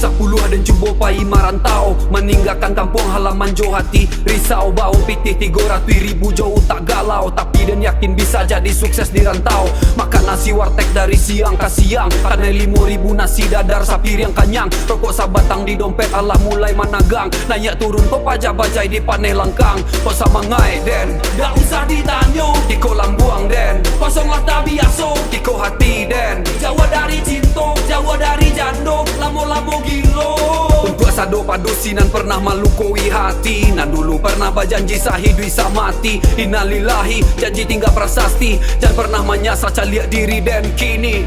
10 dan cubo pai marantau, meninggalkan kampung halaman jauh hati. Risau bau pitih 300.000 jauh tak galau, tapi dan yakin bisa jadi sukses di rantau. Makan nasi warteg dari siang ke siang, karena 5.000 nasi dadar sapi yang kenyang. Rokok sabatang di dompet Allah mulai managang, naik turun kok pajak bajai di panai langkang. Kok sama ngai den, dak usah ditanyo, tiko lambuang den. Kosonglah tak biasa, tiko hati den. Jawa dari cinta, Jawa dari jando, lamo-lamo gilo. Untuk sado padusinan pernah malukoi hati, nan dulu pernah berjanji sahidui mati. Innalillahi, janji tinggal prasasti, jangan pernah menyasar caliak diri dan kini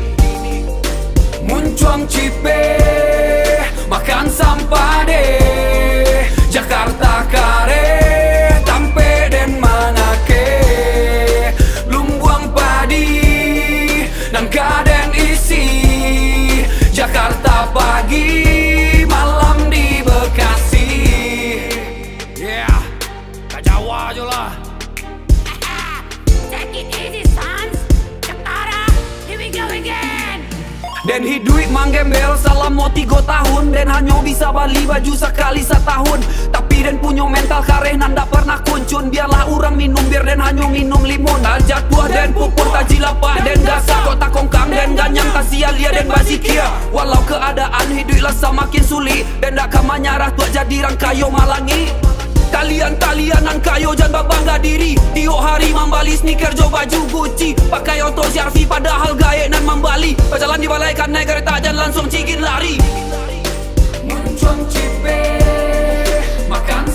muncuang cipe, makan sampah deh. Jakarta kare, tampe dan manake, lumbuang padi dan kaden isi. Jakarta pagi, malam di Bekasi. Yeah, ke Jawa aja lah. Take it easy, sons. Jakarta, here we go again. Den hidup manggembel selama 3 tahun, den hanya bisa beli baju sekali setahun. Tapi den punya mental kareh nanda pernah kuncun. Biarlah orang minum biar den hanya minum limun. Ajat buah den pupur taji lapah den gasa kota kongkang den ganyang tasia lia den basikia. Walau keadaan hidup lah semakin sulit, den dak kama nyarah tuak jadi rangkayo malangi. Kalian kayo jangan bangga diri. Tiap hari membali sneaker jo baju Gucci, pakai auto CR-V padahal gaya nan membali. Berjalan di balai kan naik kereta dan langsung cigin lari. Muncung cipe, makan